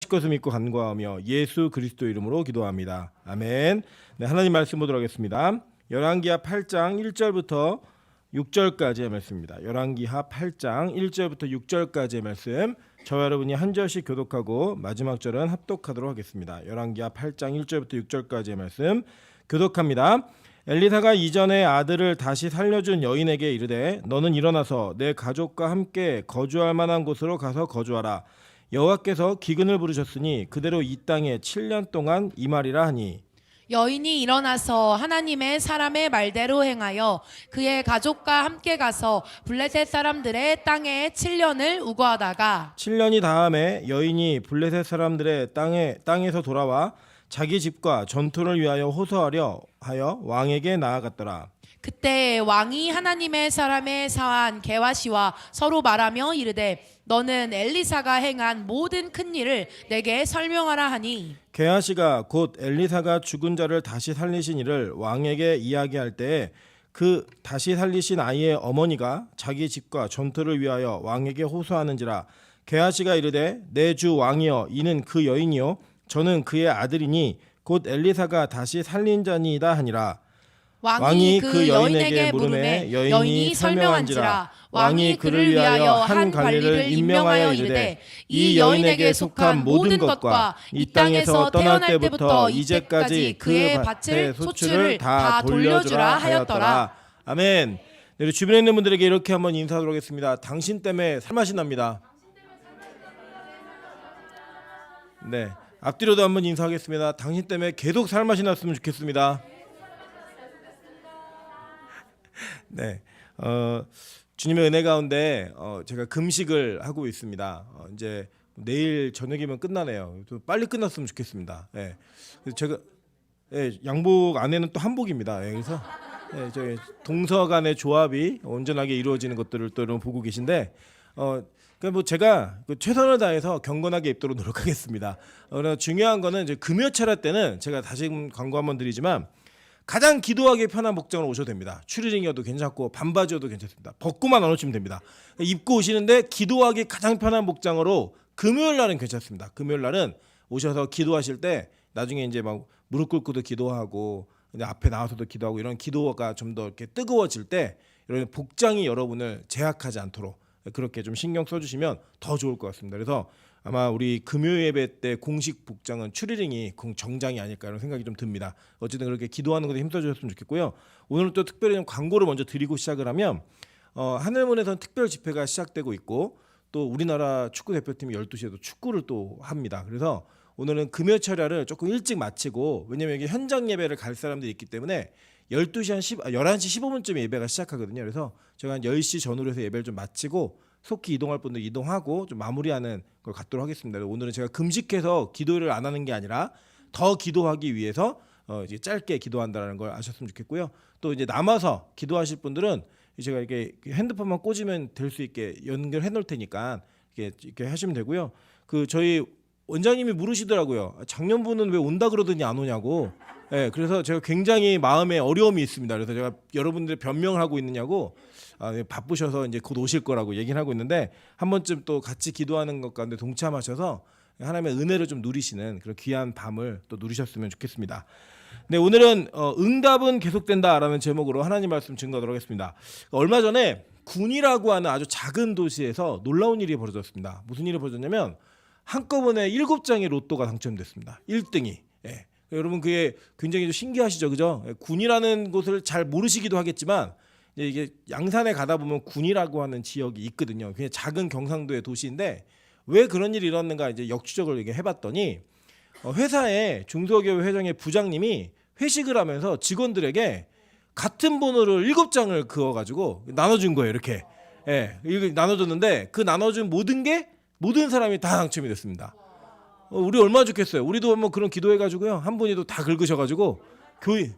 구원하실 것을 믿고 간구하며 예수 그리스도 이름으로 기도합니다. 아멘. 네, 하나님 말씀 보도록 하겠습니다. 열왕기하 8장 1절부터 6절까지의 말씀입니다. 열왕기하 8장 1절부터 6절까지의 말씀, 저와 여러분이 한 절씩 교독하고 마지막 절은 합독하도록 하겠습니다. 열왕기하 8장 1절부터 6절까지의 말씀 교독합니다. 엘리사가 이전에 아들을 다시 살려준 여인에게 이르되 너는 일어나서 내 가족과 함께 거주할 만한 곳으로 가서 거주하라. 여호와께서 기근을 부르셨으니 그대로 이 땅에 7년 동안 임하리라 하니, 여인이 일어나서 하나님의 사람의 말대로 행하여 그의 가족과 함께 가서 블레셋 사람들의 땅에 7년을 우거하다가 7년이 다음에 여인이 블레셋 사람들의 땅에서 돌아와 자기 집과 전투를 위하여 호소하려 하여 왕에게 나아갔더라. 그때 왕이 하나님의 사람의 사한 게하시와 서로 말하며 이르되 너는 엘리사가 행한 모든 큰 일을 내게 설명하라 하니, 게하시가 곧 엘리사가 죽은 자를 다시 살리신 일을 왕에게 이야기할 때에 그 다시 살리신 아이의 어머니가 자기 집과 전투를 위하여 왕에게 호소하는지라. 게하시가 이르되 내 주 왕이여, 이는 그 여인이요 저는 그의 아들이니 곧 엘리사가 다시 살린 자니이다 하니라. 왕이 그 여인에게 물으매 여인이 설명한지라. 왕이 그를 위하여 한 관리를 임명하여 이르되 이 여인에게 속한 모든 것과 이 땅에서 태어날 때부터 이제까지 그의 바칠 소출을 다 돌려주라 하였더라. 아멘. 네, 우리 주변에 있는 분들에게 이렇게 한번 인사하도록 하겠습니다. 당신 때문에 살맛이 납니다. 네, 앞뒤로도 한번 인사하겠습니다. 당신 때문에 계속 살맛이 났으면 좋겠습니다. 네, 주님의 은혜 가운데 제가 금식을 하고 있습니다. 이제 내일 저녁이면 끝나네요. 좀 빨리 끝났으면 좋겠습니다. 예, 그래서 제가 양복 안에는 또 한복입니다. 그래서 저희 동서 간의 조합이 온전하게 이루어지는 것들을 또 여러분 보고 계신데, 그러니까 뭐 제가 최선을 다해서 경건하게 입도록 노력하겠습니다. 중요한 거는 이제 금요철야 때는 제가 다시 광고 한번 드리지만 가장 기도하기 편한 복장으로 오셔도 됩니다. 추리닝이어도 괜찮고 반바지여도 괜찮습니다. 벗고만 안 오시면 됩니다. 입고 오시는데 기도하기 가장 편한 복장으로 금요일 날은 괜찮습니다. 금요일 날은 오셔서 기도하실 때 나중에 이제 막 무릎 꿇고도 기도하고 이제 앞에 나와서도 기도하고 이런 기도가 좀 더 이렇게 뜨거워질 때 이런 복장이 여러분을 제약하지 않도록 그렇게 좀 신경 써주시면 더 좋을 것 같습니다. 그래서 아마 우리 금요 예배 때 공식 복장은 추리닝이 정장이 아닐까 이런 생각이 좀 듭니다. 어쨌든 그렇게 기도하는 것에 힘써주셨으면 좋겠고요. 오늘은 또 특별히 좀 광고를 먼저 드리고 시작을 하면 하늘문에서는 특별 집회가 시작되고 있고 또 우리나라 축구 대표팀이 12시에도 축구를 또 합니다. 그래서 오늘은 금요철야를 조금 일찍 마치고, 왜냐면 여기 현장 예배를 갈 사람들이 있기 때문에 11시 15분쯤에 예배가 시작하거든요. 그래서 제가 한 10시 전후로 해서 예배를 좀 마치고 속히 이동할 분들 이동하고 좀 마무리하는 걸 갖도록 하겠습니다. 오늘은 제가 금식해서 기도를 안 하는 게 아니라 더 기도하기 위해서 이제 짧게 기도한다는 걸 아셨으면 좋겠고요. 또 이제 남아서 기도하실 분들은 제가 이렇게 핸드폰만 꽂으면 될 수 있게 연결해 놓을 테니까 이렇게 하시면 되고요. 저희 원장님이 물으시더라고요. 작년분은 왜 온다 그러더니 안 오냐고. 네, 그래서 제가 굉장히 마음에 어려움이 있습니다. 그래서 제가 여러분들의 변명을 하고 있느냐고, 바쁘셔서 이제 곧 오실 거라고 얘기를 하고 있는데 한 번쯤 또 같이 기도하는 것 가운데 동참하셔서 하나님의 은혜를 좀 누리시는 그런 귀한 밤을 또 누리셨으면 좋겠습니다. 네, 오늘은 응답은 계속된다라는 제목으로 하나님 말씀 증거하도록 하겠습니다. 얼마 전에 군이라고 하는 아주 작은 도시에서 놀라운 일이 벌어졌습니다. 무슨 일이 벌어졌냐면 한꺼번에 7장의 로또가 당첨됐습니다. 1등이. 예. 여러분 그게 굉장히 좀 신기하시죠, 그죠? 군이라는 곳을 잘 모르시기도 하겠지만 이게 양산에 가다 보면 군이라고 하는 지역이 있거든요. 그냥 작은 경상도의 도시인데 왜 그런 일이 일어났는가 이제 역추적을 해봤더니 회사의 중소기업 회장의 부장님이 회식을 하면서 직원들에게 같은 번호를 7장을 그어가지고 나눠준 거예요. 이렇게 이거 나눠줬는데 그 나눠준 모든 사람이 다 당첨이 됐습니다. 우리 얼마나 좋겠어요. 우리도 한번 그런 기도해가지고요. 한 분이도 다 긁으셔가지고 교회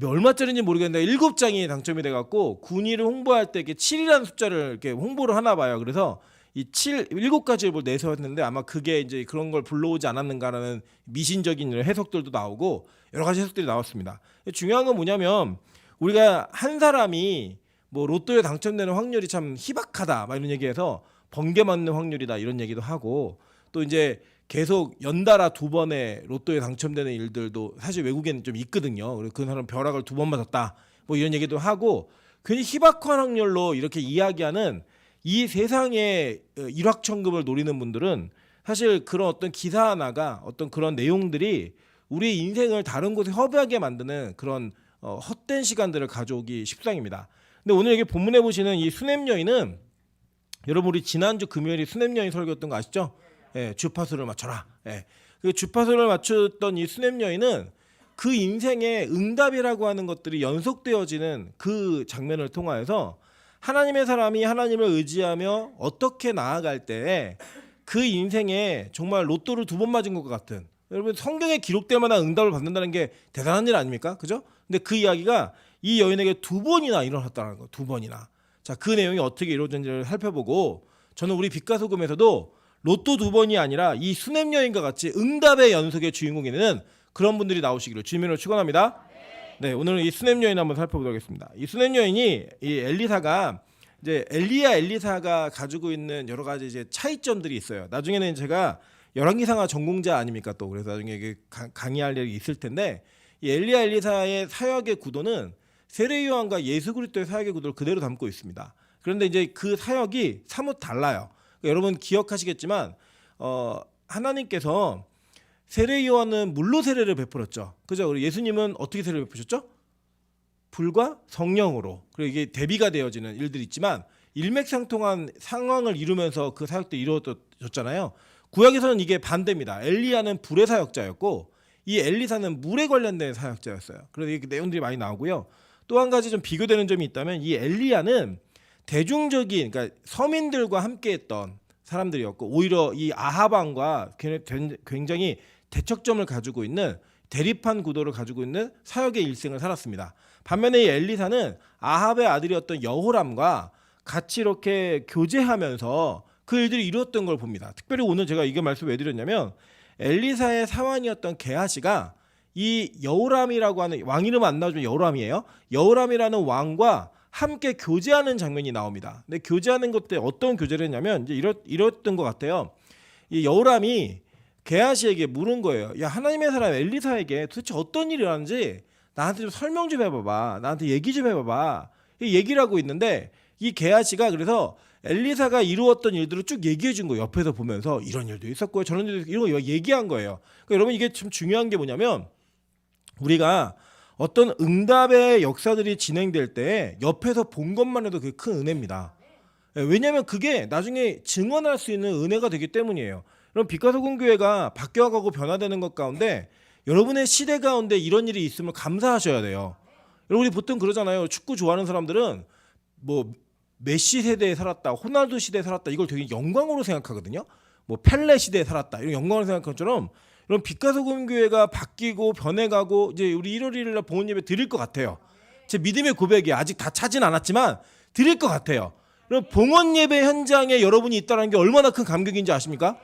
얼마짜리인지 모르겠는데 7장이 당첨이 돼갖고 군의를 홍보할 때 이렇게 7이라는 숫자를 이렇게 홍보를 하나 봐요. 그래서 이 7가지를 뭘 내세웠는데 아마 그게 이제 그런 걸 불러오지 않았는가라는 미신적인 해석들도 나오고 여러 가지 해석들이 나왔습니다. 중요한 건 뭐냐면 우리가 한 사람이 뭐 로또에 당첨되는 확률이 참 희박하다 막 이런 얘기해서 번개 맞는 확률이다 이런 얘기도 하고 또 이제 계속 연달아 2번의 로또에 당첨되는 일들도 사실 외국에는 좀 있거든요. 그래서 그 사람 벼락을 2번 맞았다. 뭐 이런 얘기도 하고 괜히 희박한 확률로 이렇게 이야기하는 이 세상의 일확천금을 노리는 분들은 사실 그런 어떤 기사 하나가 어떤 그런 내용들이 우리 인생을 다른 곳에 허비하게 만드는 그런 헛된 시간들을 가져오기 십상입니다. 근데 오늘 여기 본문에 보시는 이 수냄 여인은 여러분 우리 지난주 금요일이 수냄 여인 설교였던 거 아시죠? 예, 주파수를 맞춰라. 예. 그 주파수를 맞췄던 이 수냄 여인은 그 인생의 응답이라고 하는 것들이 연속되어지는 그 장면을 통하여서 하나님의 사람이 하나님을 의지하며 어떻게 나아갈 때 그 인생에 정말 로또를 2번 맞은 것 같은 여러분 성경에 기록될 만한 응답을 받는다는 게 대단한 일 아닙니까? 그죠? 근데 그 이야기가 이 여인에게 2번이나 일어났다는 거. 2번이나. 자, 그 내용이 어떻게 이루어졌는지를 살펴보고 저는 우리 빛과 소금에서도 로또 2번이 아니라 이 수냄 여인과 같이 응답의 연속의 주인공이 되는 그런 분들이 나오시기를 주님으로 축원합니다. 네, 오늘은 이 수냄 여인 한번 살펴보도록 하겠습니다. 이 수냄 여인이 이 엘리사가 이제 엘리사가 가지고 있는 여러 가지 이제 차이점들이 있어요. 나중에는 제가 열왕기상하 전공자 아닙니까 또 그래서 나중에 이게 강의할 일이 있을 텐데 이 엘리사의 사역의 구도는 세례 요한과 예수 그리스도의 사역의 구도를 그대로 담고 있습니다. 그런데 이제 그 사역이 사뭇 달라요. 그러니까 여러분 기억하시겠지만 하나님께서 세례 요한은 물로 세례를 베풀었죠. 그죠? 그리고 예수님은 어떻게 세례를 베푸셨죠? 불과 성령으로. 그리고 이게 대비가 되어지는 일들이 있지만 일맥상통한 상황을 이루면서 그 사역도 이루어졌잖아요. 구약에서는 이게 반대입니다. 엘리야는 불의 사역자였고 이 엘리사는 물에 관련된 사역자였어요. 그래서 이렇게 내용들이 많이 나오고요. 또 한 가지 좀 비교되는 점이 있다면 이 엘리야는 대중적인 그러니까 서민들과 함께했던 사람들이었고 오히려 이 아합 왕과 굉장히 대척점을 가지고 있는 대립한 구도를 가지고 있는 사역의 일생을 살았습니다. 반면에 이 엘리사는 아합의 아들이었던 여호람과 같이 이렇게 교제하면서 그 일들이 이루었던 걸 봅니다. 특별히 오늘 제가 이게 말씀 왜 드렸냐면 엘리사의 사환이었던 게하시가 이 여호람이라고 하는 왕 이름 안 나오지만 여호람이에요. 여호람이라는 왕과 함께 교제하는 장면이 나옵니다. 근데 교제하는 것 때 어떤 교제를 했냐면 이제 이랬던 것 같아요. 이 여호람이 게하시에게 물은 거예요. 야 하나님의 사람 엘리사에게 도대체 어떤 일이 일어나는지 나한테 좀 설명 좀 해봐봐. 나한테 얘기 좀 해봐봐. 얘기를 하고 있는데 이 게하시가 그래서 엘리사가 이루었던 일들을 쭉 얘기해 준 거예요. 옆에서 보면서 이런 일도 있었고요. 저런 일도 있었고 이런 거 얘기한 거예요. 그러니까 여러분 이게 참 중요한 게 뭐냐면 우리가 어떤 응답의 역사들이 진행될 때 옆에서 본 것만 해도 그게 큰 은혜입니다. 왜냐하면 그게 나중에 증언할 수 있는 은혜가 되기 때문이에요. 그럼 빛과 소금 교회가 바뀌어가고 변화되는 것 가운데 여러분의 시대 가운데 이런 일이 있으면 감사하셔야 돼요. 여러분 우리 보통 그러잖아요. 축구 좋아하는 사람들은 뭐 메시 세대에 살았다, 호날두 시대에 살았다 이걸 되게 영광으로 생각하거든요. 뭐 펠레 시대에 살았다 이런 영광으로 생각한 것처럼 이런 빛과 소금 교회가 바뀌고 변해가고 이제 우리 1월 1일 날 봉헌 예배 드릴 것 같아요. 제 믿음의 고백이 아직 다 차진 않았지만 드릴 것 같아요. 여러분 봉헌 예배 현장에 여러분이 있다는 게 얼마나 큰 감격인지 아십니까?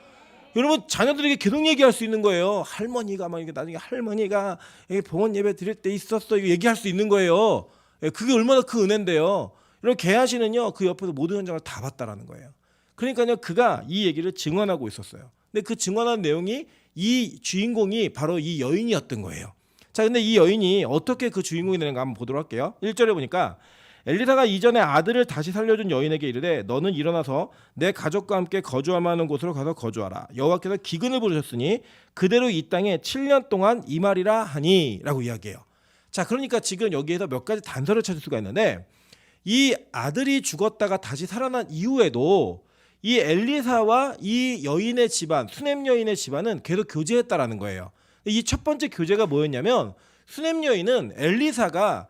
여러분 자녀들에게 계속 얘기할 수 있는 거예요. 할머니가 막 이게 나중에 할머니가 봉헌 예배 드릴 때 있었어 이거 얘기할 수 있는 거예요. 그게 얼마나 큰 은혜인데요. 여러분 게하시는요 그 옆에서 모든 현장을 다 봤다라는 거예요. 그러니까요 그가 이 얘기를 증언하고 있었어요. 근데 그 증언한 내용이 이 주인공이 바로 이 여인이었던 거예요. 자, 근데 이 여인이 어떻게 그 주인공이 되는가 한번 보도록 할게요. 1절에 보니까 엘리사가 이전에 아들을 다시 살려준 여인에게 이르되 너는 일어나서 내 가족과 함께 거주할 만한 곳으로 가서 거주하라. 여호와께서 기근을 부르셨으니 그대로 이 땅에 7년 동안 임하리라 하니 라고 이야기해요. 자, 그러니까 지금 여기에서 몇 가지 단서를 찾을 수가 있는데 이 아들이 죽었다가 다시 살아난 이후에도 이 엘리사와 이 여인의 집안, 수냄 여인의 집안은 계속 교제했다라는 거예요. 이 첫 번째 교제가 뭐였냐면 수냄 여인은 엘리사가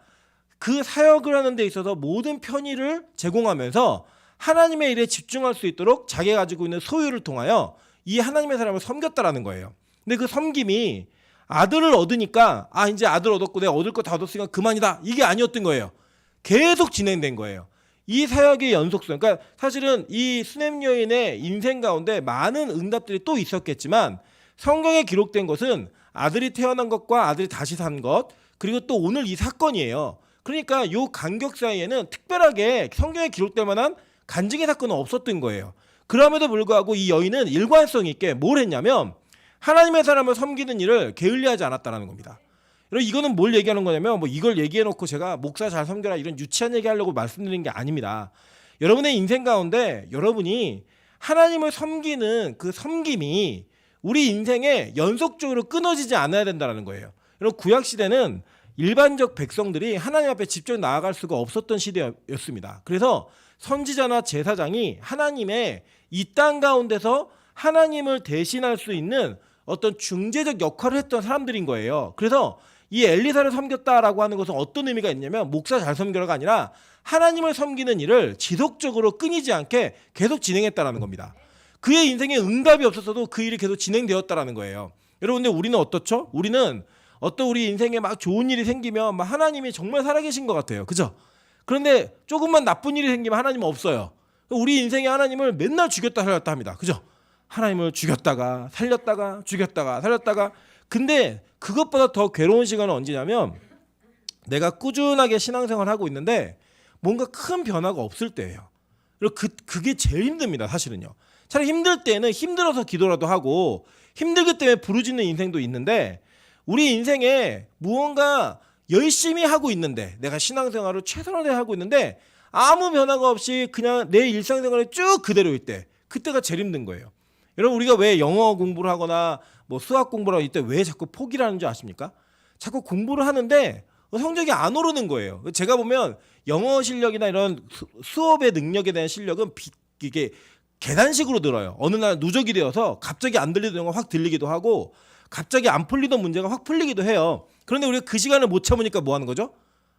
그 사역을 하는 데 있어서 모든 편의를 제공하면서 하나님의 일에 집중할 수 있도록 자기가 가지고 있는 소유를 통하여 이 하나님의 사람을 섬겼다라는 거예요. 근데 그 섬김이 아들을 얻으니까 이제 아들 얻었고 내가 얻을 거 다 얻었으니까 그만이다. 이게 아니었던 거예요. 계속 진행된 거예요. 이 사역의 연속성. 그러니까 사실은 이 수냄 여인의 인생 가운데 많은 응답들이 또 있었겠지만 성경에 기록된 것은 아들이 태어난 것과 아들이 다시 산 것 그리고 또 오늘 이 사건이에요. 그러니까 이 간격 사이에는 특별하게 성경에 기록될 만한 간증의 사건은 없었던 거예요. 그럼에도 불구하고 이 여인은 일관성 있게 뭘 했냐면 하나님의 사람을 섬기는 일을 게을리하지 않았다라는 겁니다. 여러분 이거는 뭘 얘기하는 거냐면 뭐 이걸 얘기해놓고 제가 목사 잘 섬겨라 이런 유치한 얘기하려고 말씀드리는 게 아닙니다. 여러분의 인생 가운데 여러분이 하나님을 섬기는 그 섬김이 우리 인생에 연속적으로 끊어지지 않아야 된다는 거예요. 여러분 구약 시대는 일반적 백성들이 하나님 앞에 직접 나아갈 수가 없었던 시대였습니다. 그래서 선지자나 제사장이 하나님의 이 땅 가운데서 하나님을 대신할 수 있는 어떤 중재적 역할을 했던 사람들인 거예요. 그래서 이 엘리사를 섬겼다라고 하는 것은 어떤 의미가 있냐면 목사 잘 섬겨라가 아니라 하나님을 섬기는 일을 지속적으로 끊이지 않게 계속 진행했다라는 겁니다. 그의 인생에 응답이 없었어도 그 일이 계속 진행되었다라는 거예요. 여러분들 우리는 어떻죠? 우리는 어떤 우리 인생에 막 좋은 일이 생기면 막 하나님이 정말 살아계신 것 같아요. 그죠? 그런데 조금만 나쁜 일이 생기면 하나님은 없어요. 우리 인생에 하나님을 맨날 죽였다 살렸다 합니다. 그죠? 하나님을 죽였다가 살렸다가 죽였다가 살렸다가. 근데 그것보다 더 괴로운 시간은 언제냐면 내가 꾸준하게 신앙생활을 하고 있는데 뭔가 큰 변화가 없을 때예요. 그리고 그게 제일 힘듭니다. 사실은요. 차라리 힘들 때는 힘들어서 기도라도 하고 힘들기 때문에 부르짖는 인생도 있는데 우리 인생에 무언가 열심히 하고 있는데 내가 신앙생활을 최선을 다해 하고 있는데 아무 변화가 없이 그냥 내 일상생활이 쭉 그대로일 때 그때가 제일 힘든 거예요. 여러분 우리가 왜 영어 공부를 하거나 뭐 수학 공부를 할 때 왜 자꾸 포기를 하는 줄 아십니까? 자꾸 공부를 하는데 성적이 안 오르는 거예요. 제가 보면 영어 실력이나 이런 수업의 능력에 대한 실력은 이게 계단식으로 늘어요. 어느 날 누적이 되어서 갑자기 안 들리던 영어가 확 들리기도 하고 갑자기 안 풀리던 문제가 확 풀리기도 해요. 그런데 우리가 그 시간을 못 참으니까 뭐 하는 거죠?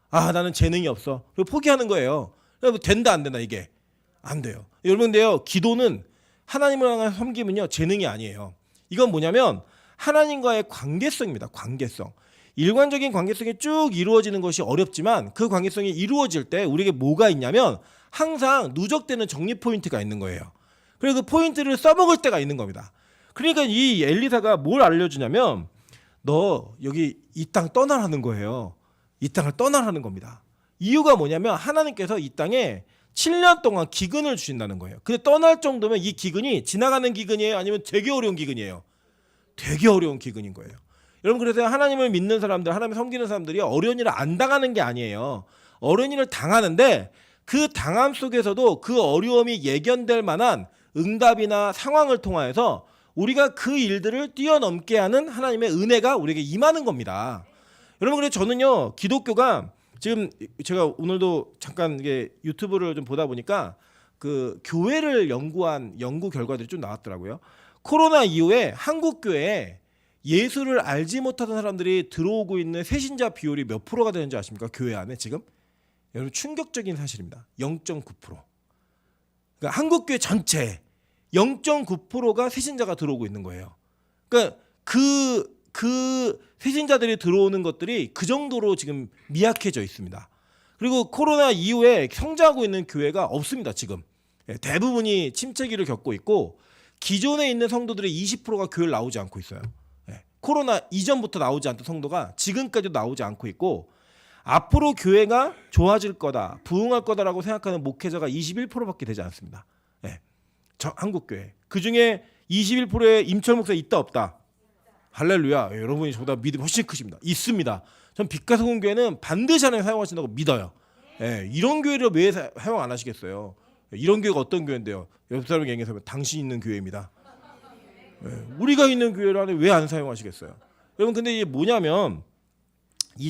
아 나는 재능이 없어. 그리고 포기하는 거예요. 된다 안 된다 이게 안 돼요. 여러분데요 기도는 하나님을 향한 섬김은요 재능이 아니에요. 이건 뭐냐면 하나님과의 관계성입니다. 관계성. 일관적인 관계성이 쭉 이루어지는 것이 어렵지만 그 관계성이 이루어질 때 우리에게 뭐가 있냐면 항상 누적되는 정리 포인트가 있는 거예요. 그리고 그 포인트를 써먹을 때가 있는 겁니다. 그러니까 이 엘리사가 뭘 알려주냐면 너 여기 이 땅 떠나라는 거예요. 이 땅을 떠나라는 겁니다. 이유가 뭐냐면 하나님께서 이 땅에 7년 동안 기근을 주신다는 거예요. 근데 떠날 정도면 이 기근이 지나가는 기근이에요? 아니면 되게 어려운 기근이에요? 되게 어려운 기근인 거예요. 여러분 그래서 하나님을 믿는 사람들, 하나님을 섬기는 사람들이 어려운 일을 안 당하는 게 아니에요. 어려운 일을 당하는데 그 당함 속에서도 그 어려움이 예견될 만한 응답이나 상황을 통하여서 우리가 그 일들을 뛰어넘게 하는 하나님의 은혜가 우리에게 임하는 겁니다. 여러분 그래서 저는요 기독교가 지금 제가 오늘도 잠깐 이게 유튜브를 좀 보다 보니까 그 교회를 연구한 연구 결과들이 좀 나왔더라고요. 코로나 이후에 한국 교회에 예수를 알지 못하던 사람들이 들어오고 있는 새신자 비율이 몇 프로가 되는지 아십니까? 교회 안에 지금 여러분 충격적인 사실입니다. 0.9%. 그러니까 한국 교회 전체 0.9%가 새신자가 들어오고 있는 거예요. 그러니까 그 새신자들이 들어오는 것들이 그 정도로 지금 미약해져 있습니다. 그리고 코로나 이후에 성장하고 있는 교회가 없습니다. 지금 대부분이 침체기를 겪고 있고 기존에 있는 성도들의 20%가 교회를 나오지 않고 있어요. 코로나 이전부터 나오지 않던 성도가 지금까지도 나오지 않고 있고 앞으로 교회가 좋아질 거다, 부흥할 거다라고 생각하는 목회자가 21%밖에 되지 않습니다. 저 한국 교회 그 중에 21%의 임철 목사 있다 없다? 할렐루야. 여러분이 저보다 믿음이 훨씬 크십니다. 있습니다. 전 빛가서군 교회는 반드시 하나님 사용하신다고 믿어요. 이런 교회를 왜 사용 안 하시겠어요? 이런 교회가 어떤 교회인데요? 옆 사람에게 얘기해서 당신 있는 교회입니다. 우리가 있는 교회를 왜 안 사용하시겠어요? 여러분 근데 이게 뭐냐면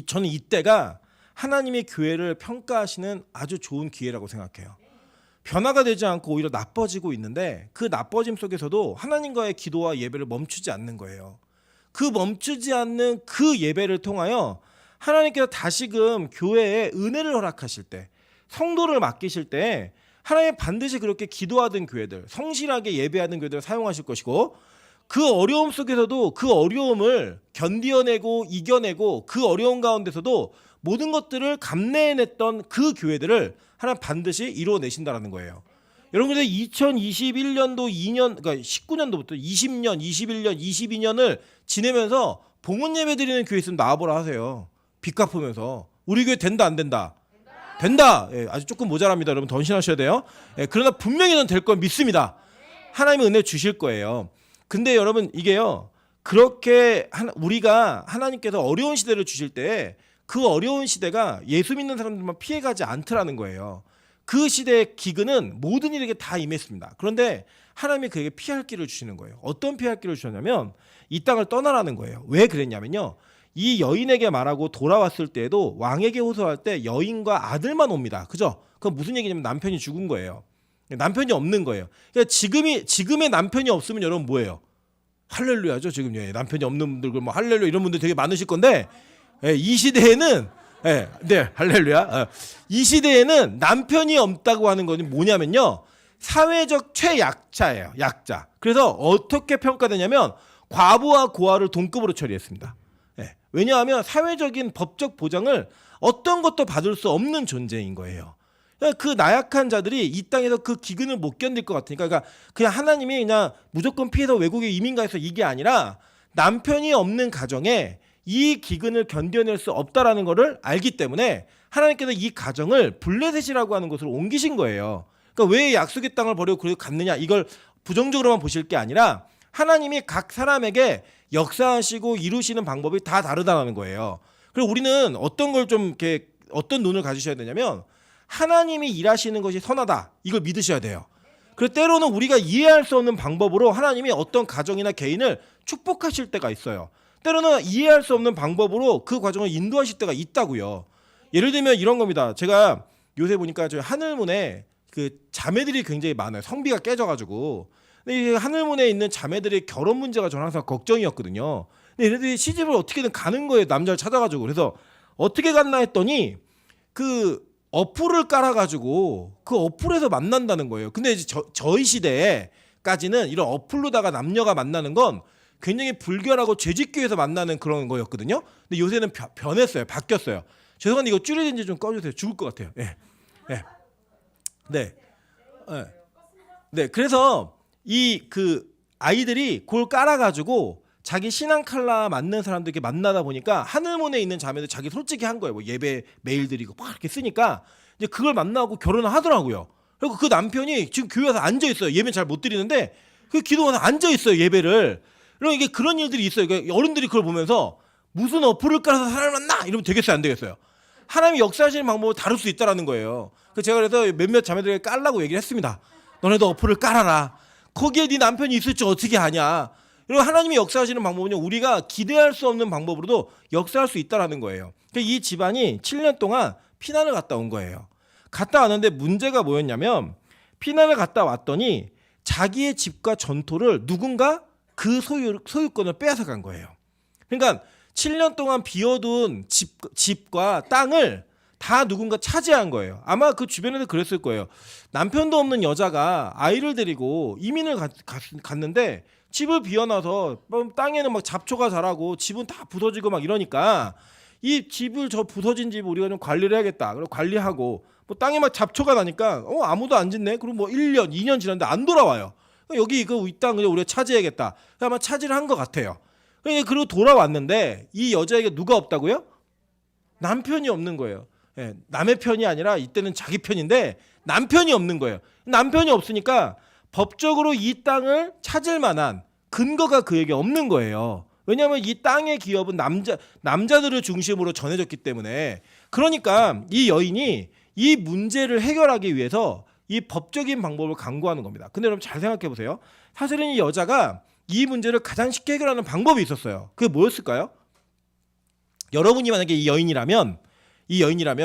저는 이때가 하나님의 교회를 평가하시는 아주 좋은 기회라고 생각해요. 변화가 되지 않고 오히려 나빠지고 있는데 그 나빠짐 속에서도 하나님과의 기도와 예배를 멈추지 않는 거예요. 그 멈추지 않는 그 예배를 통하여 하나님께서 다시금 교회에 은혜를 허락하실 때 성도를 맡기실 때 하나님 반드시 그렇게 기도하던 교회들 성실하게 예배하는 교회들을 사용하실 것이고 그 어려움 속에서도 그 어려움을 견디어내고 이겨내고 그 어려운 가운데서도 모든 것들을 감내해냈던 그 교회들을 하나님 반드시 이루어내신다라는 거예요. 여러분 그래서 2021년도 2년 그러니까 19년도부터 20년, 21년, 22년을 지내면서 봉헌 예배 드리는 교회 있으면 나와보라 하세요. 빚 갚으면서 우리 교회 된다 안 된다? 된다. 아주 조금 모자랍니다. 여러분 던신하셔야 돼요. 그러나 분명히 는 될 걸 믿습니다. 하나님의 은혜 주실 거예요. 근데 여러분 이게요 그렇게 우리가 하나님께서 어려운 시대를 주실 때 그 어려운 시대가 예수 믿는 사람들만 피해가지 않더라는 거예요. 그 시대의 기근은 모든 이에게 다 임했습니다. 그런데 하나님이 그에게 피할 길을 주시는 거예요. 어떤 피할 길을 주셨냐면 이 땅을 떠나라는 거예요. 왜 그랬냐면요. 이 여인에게 말하고 돌아왔을 때에도 왕에게 호소할 때 여인과 아들만 옵니다. 그죠? 그건 무슨 얘기냐면 남편이 죽은 거예요. 남편이 없는 거예요. 그러니까 지금의 남편이 없으면 여러분 뭐예요? 할렐루야죠. 지금 남편이 없는 분들 뭐 할렐루야 이런 분들 되게 많으실 건데 이 시대에는 할렐루야. 이 시대에는 남편이 없다고 하는 것은 뭐냐면요. 사회적 최약자예요. 약자. 그래서 어떻게 평가되냐면 과부와 고아를 동급으로 처리했습니다. 왜냐하면 사회적인 법적 보장을 어떤 것도 받을 수 없는 존재인 거예요. 그 나약한 자들이 이 땅에서 그 기근을 못 견딜 것 같으니까 그냥 하나님이 그냥 무조건 피해서 외국에 이민 가서 이게 아니라 남편이 없는 가정에 이 기근을 견뎌낼 수 없다라는 것을 알기 때문에 하나님께서 이 가정을 블레셋이라고 하는 곳으로 옮기신 거예요. 그러니까 왜 약속의 땅을 버리고 그리고 갔느냐 이걸 부정적으로만 보실 게 아니라 하나님이 각 사람에게 역사하시고 이루시는 방법이 다 다르다는 거예요. 그리고 우리는 어떤 걸 좀 이렇게 어떤 눈을 가지셔야 되냐면 하나님이 일하시는 것이 선하다 이걸 믿으셔야 돼요. 그리고 때로는 우리가 이해할 수 없는 방법으로 하나님이 어떤 가정이나 개인을 축복하실 때가 있어요. 때로는 이해할 수 없는 방법으로 그 과정을 인도하실 때가 있다고요. 예를 들면 이런 겁니다. 제가 요새 보니까 저희 하늘문에 그 자매들이 굉장히 많아요. 성비가 깨져가지고. 근데 이 하늘문에 있는 자매들의 결혼 문제가 저는 항상 걱정이었거든요. 근데 얘네들이 시집을 어떻게든 가는 거예요. 남자를 찾아가지고. 그래서 어떻게 갔나 했더니 그 어플을 깔아가지고 그 어플에서 만난다는 거예요. 근데 이제 저희 시대에까지는 이런 어플로다가 남녀가 만나는 건 굉장히 불결하고 죄짓교에서 만나는 그런 거였거든요. 근데 요새는 변했어요. 바뀌었어요. 죄송한데 이거 줄여진지 좀 꺼주세요. 죽을 것 같아요. 네. 그래서 이 그 아이들이 그걸 깔아가지고 자기 신앙 칼라 맞는 사람들 이렇게 만나다 보니까 하늘문에 있는 자매들 자기 솔직히 한 거예요. 뭐 예배 메일 드리고 막 이렇게 쓰니까 이제 그걸 만나고 결혼을 하더라고요. 그리고 그 남편이 지금 교회 와서 앉아 있어요. 예배 잘 못 드리는데 그 기도원에 앉아 있어요. 예배를. 그럼 이게 그런 일들이 있어요. 그러니까 어른들이 그걸 보면서 무슨 어플을 깔아서 사람을 만나 이러면 되겠어요, 안 되겠어요? 하나님이 역사하시는 방법을 다룰 수 있다라는 거예요. 제가 그래서 몇몇 자매들에게 깔라고 얘기를 했습니다. 너네도 어플을 깔아라. 거기에 네 남편이 있을 줄 어떻게 아냐. 그리고 하나님이 역사하시는 방법은요, 우리가 기대할 수 없는 방법으로도 역사할 수 있다라는 거예요. 그러니까 이 집안이 7년 동안 피난을 갔다 온 거예요. 갔다 왔는데 문제가 뭐였냐면 피난을 갔다 왔더니 자기의 집과 전토를 누군가 그 소유권을 빼앗아 간 거예요. 그러니까 7년 동안 비워둔 집과 땅을 다 누군가 차지한 거예요. 아마 그 주변에도 그랬을 거예요. 남편도 없는 여자가 아이를 데리고 이민을 갔는데 집을 비워놔서 땅에는 막 잡초가 자라고 집은 다 부서지고 막 이러니까 이 집을 저 부서진 집을 우리가 좀 관리를 해야겠다. 그리고 관리하고 뭐 땅에 막 잡초가 나니까 아무도 안 짓네. 그럼 뭐 1년, 2년 지났는데 안 돌아와요. 여기 이 땅 그냥 우리가 차지해야겠다. 아마 차지를 한 것 같아요. 그리고 돌아왔는데 이 여자에게 누가 없다고요? 남편이 없는 거예요. 남의 편이 아니라 이때는 자기 편인데 남편이 없는 거예요. 남편이 없으니까 법적으로 이 땅을 찾을 만한 근거가 그에게 없는 거예요. 왜냐하면 이 땅의 기업은 남자들을 중심으로 전해졌기 때문에. 그러니까 이 여인이 이 문제를 해결하기 위해서 이 법적인 방법을 강구하는 겁니다. 근데 여러분 잘 생각해 보세요. 사실은 이 여자가 이 문제를 가장 쉽게 해결하는 방법이 있었어요. 그게 뭐였을까요? 여러분이 만약에 이 여인이라면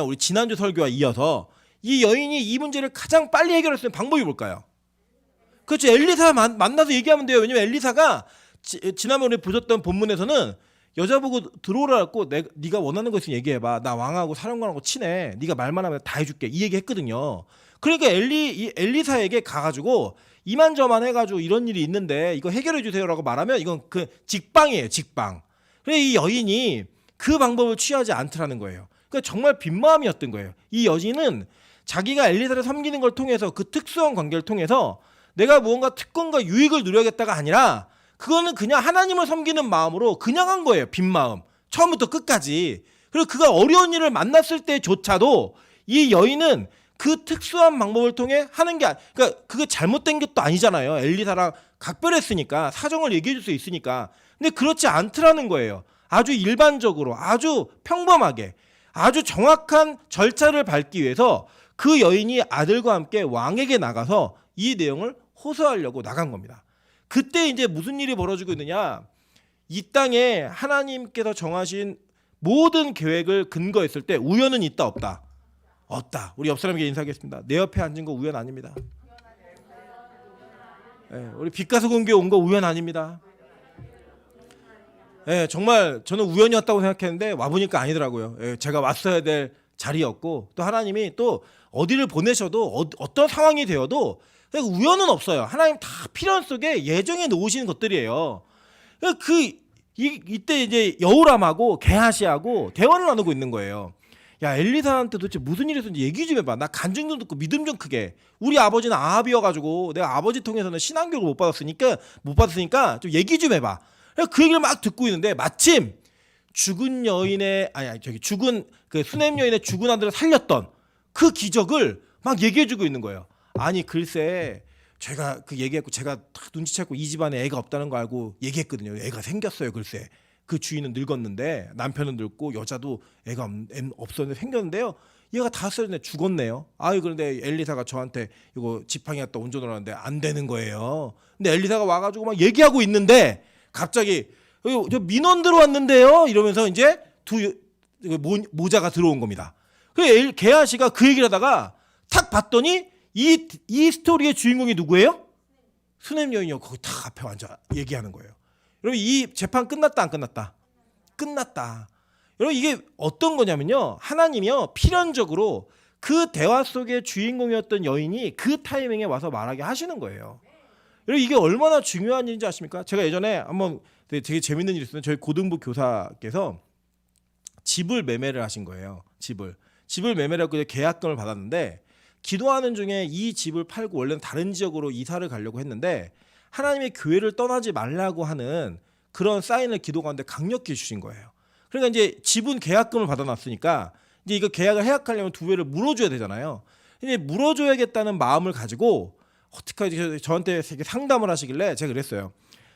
우리 지난주 설교와 이어서 이 여인이 이 문제를 가장 빨리 해결할 수 있는 방법이 뭘까요? 그렇죠. 엘리사 만나서 얘기하면 돼요. 왜냐면 엘리사가 지난번에 보셨던 본문에서는 여자 보고 들어오라고 네가 원하는 거 있으면 얘기해봐. 나 왕하고 사령관하고 친해. 네가 말만 하면 다 해줄게. 이 얘기했거든요. 그러니까 엘리사에게 가가지고 이만저만 해가지고 이런 일이 있는데 이거 해결해 주세요라고 말하면 이건 그 직방이에요. 직방. 그래 이 여인이 그 방법을 취하지 않더라는 거예요. 그러니까 정말 빈마음이었던 거예요. 이 여인은 자기가 엘리사를 섬기는 걸 통해서 그 특수한 관계를 통해서 내가 무언가 특권과 유익을 누려야겠다가 아니라 그거는 그냥 하나님을 섬기는 마음으로 그냥 한 거예요. 빈마음. 처음부터 끝까지. 그리고 그가 어려운 일을 만났을 때조차도 이 여인은 그 특수한 방법을 통해 하는 게 그러니까 그게 잘못된 것도 아니잖아요. 엘리사랑 각별했으니까 사정을 얘기해 줄 수 있으니까. 근데 그렇지 않더라는 거예요. 아주 일반적으로, 아주 평범하게, 아주 정확한 절차를 밟기 위해서 그 여인이 아들과 함께 왕에게 나가서 이 내용을 호소하려고 나간 겁니다. 그때 이제 무슨 일이 벌어지고 있느냐? 이 땅에 하나님께서 정하신 모든 계획을 근거했을 때 우연은 있다 없다? 없다. 우리 옆 사람에게 인사하겠습니다. 내 옆에 앉은 거 우연 아닙니다. 네, 우리 빛가서 공교에 온 거 우연 아닙니다. 네, 정말 저는 우연이었다고 생각했는데 와보니까 아니더라고요. 네, 제가 왔어야 될 자리였고 또 하나님이 또 어디를 보내셔도 어떤 상황이 되어도 우연은 없어요. 하나님 다 필연 속에 예정해 놓으시는 것들이에요. 이때 이제 여우람하고 게하시하고 대화를 나누고 있는 거예요. 야, 엘리사한테 도대체 무슨 일이 있었는지 얘기 좀 해봐. 나 간증 좀 듣고 믿음 좀 크게. 우리 아버지는 아합이어가지고 내가 아버지 통해서는 신앙교육을 못 받았으니까 좀 얘기 좀 해봐. 그 얘기를 막 듣고 있는데 마침 죽은 그 수넴 여인의 죽은 아들을 살렸던 그 기적을 막 얘기해주고 있는 거예요. 아니 글쎄 제가 그 얘기했고 제가 딱 눈치챘고 이 집안에 애가 없다는 거 알고 얘기했거든요. 애가 생겼어요. 글쎄 그 주인은 늙었는데 남편은 늙고 여자도 애가 없었는데 생겼는데요. 얘가 5살인데 죽었네요. 아유 그런데 엘리사가 저한테 이거 지팡이 갖다 얹어놓으라는데 안 되는 거예요. 근데 엘리사가 와가지고 막 얘기하고 있는데 갑자기 저 민원 들어왔는데요. 이러면서 이제 모자가 들어온 겁니다. 그 게하시가 그 얘기를 하다가 탁 봤더니 이 스토리의 주인공이 누구예요? 수넴 여인이요. 거기 탁 앞에 앉아 얘기하는 거예요. 여러분 이 재판 끝났다 안 끝났다? 끝났다. 여러분 이게 어떤 거냐면요. 하나님이요 필연적으로 그 대화 속의 주인공이었던 여인이 그 타이밍에 와서 말하게 하시는 거예요. 여러분 이게 얼마나 중요한 일인지 아십니까? 제가 예전에 한번 되게 재밌는 일이 있었는데 저희 고등부 교사께서 집을 매매를 하신 거예요. 집을 매매를 하고 계약금을 받았는데 기도하는 중에 이 집을 팔고 원래는 다른 지역으로 이사를 가려고 했는데 하나님의 교회를 떠나지 말라고 하는 그런 사인을 기도 가운데 강력히 주신 거예요. 그러니까 이제 집은 계약금을 받아놨으니까 이제 이거 계약을 해약하려면 2배를 물어줘야 되잖아요. 이제 물어줘야겠다는 마음을 가지고 어떻게 저한테 상담을 하시길래 제가 그랬어요.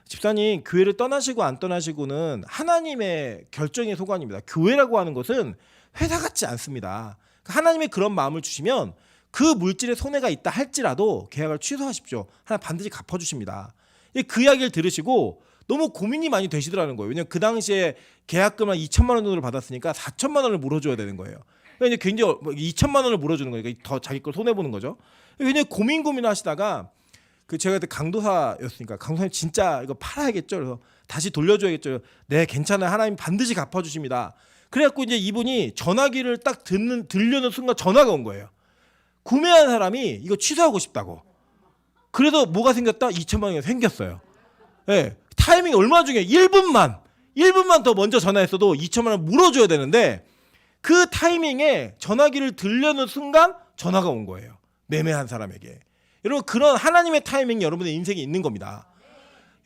집사님 교회를 떠나시고 안 떠나시고는 하나님의 결정의 소관입니다. 교회라고 하는 것은 회사 같지 않습니다. 하나님의 그런 마음을 주시면 그 물질에 손해가 있다 할지라도 계약을 취소하십시오. 하나님 반드시 갚아주십니다. 그 이야기를 들으시고 너무 고민이 많이 되시더라는 거예요. 왜냐하면 그 당시에 계약금을 2천만 원 정도를 받았으니까 4천만 원을 물어줘야 되는 거예요. 그러니까 이제 굉장히 2천만 원을 물어주는 거니까 더 자기 걸 손해 보는 거죠. 굉장히 고민하시다가 제가 그때 강도사였으니까 강도사님 진짜 이거 팔아야겠죠. 그래서 다시 돌려줘야겠죠. 네 괜찮아요. 하나님 반드시 갚아주십니다. 그래갖고 이제 이분이 전화기를 딱 들려는 순간 전화가 온 거예요. 구매한 사람이 이거 취소하고 싶다고. 그래서 뭐가 생겼다? 2천만 원이 생겼어요. 네, 타이밍이 얼마나 중요해. 1분만 더 먼저 전화했어도 2천만 원 물어줘야 되는데 그 타이밍에 전화기를 들려는 순간 전화가 온 거예요. 매매한 사람에게. 여러분 그런 하나님의 타이밍이 여러분의 인생에 있는 겁니다.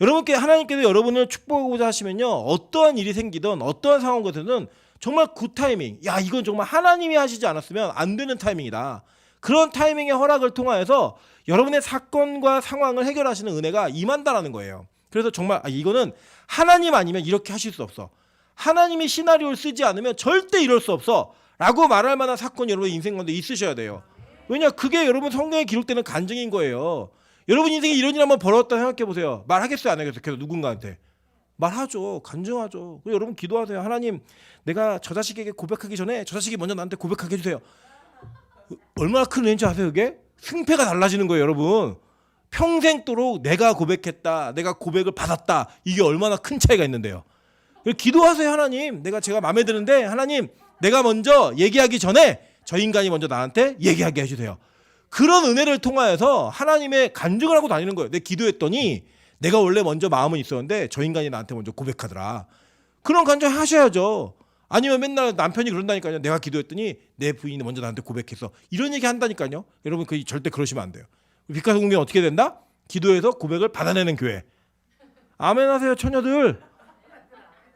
여러분께 하나님께서 여러분을 축복하고자 하시면요. 어떠한 일이 생기든 어떠한 상황이든 정말 굿 타이밍. 야 이건 정말 하나님이 하시지 않았으면 안 되는 타이밍이다. 그런 타이밍의 허락을 통하여서 여러분의 사건과 상황을 해결하시는 은혜가 임한다라는 거예요. 그래서 정말 이거는 하나님 아니면 이렇게 하실 수 없어. 하나님이 시나리오를 쓰지 않으면 절대 이럴 수 없어. 라고 말할 만한 사건이 여러분 인생 가운데 있으셔야 돼요. 왜냐 그게 여러분 성경에 기록되는 간증인 거예요. 여러분 인생에 이런 일 한번 벌어졌다 생각해 보세요. 말하겠어요 안 하겠어요? 계속 누군가한테. 말하죠. 간증하죠. 그리고 여러분 기도하세요. 하나님 내가 저 자식에게 고백하기 전에 저 자식이 먼저 나한테 고백하게 해주세요. 얼마나 큰 은혜인지 아세요? 그게? 승패가 달라지는 거예요 여러분. 평생도록 내가 고백했다. 내가 고백을 받았다. 이게 얼마나 큰 차이가 있는데요. 기도하세요. 하나님 제가 마음에 드는데 하나님 내가 먼저 얘기하기 전에 저 인간이 먼저 나한테 얘기하게 해주세요. 그런 은혜를 통하여서 하나님의 간증을 하고 다니는 거예요. 내가 기도했더니 내가 원래 먼저 마음은 있었는데 저 인간이 나한테 먼저 고백하더라. 그런 간증 하셔야죠. 아니면 맨날 남편이 그런다니까요. 내가 기도했더니 내 부인이 먼저 나한테 고백했어. 이런 얘기 한다니까요. 여러분 절대 그러시면 안 돼요. 빛가서 공개는 어떻게 된다? 기도해서 고백을 받아내는 교회. 아멘 하세요 처녀들.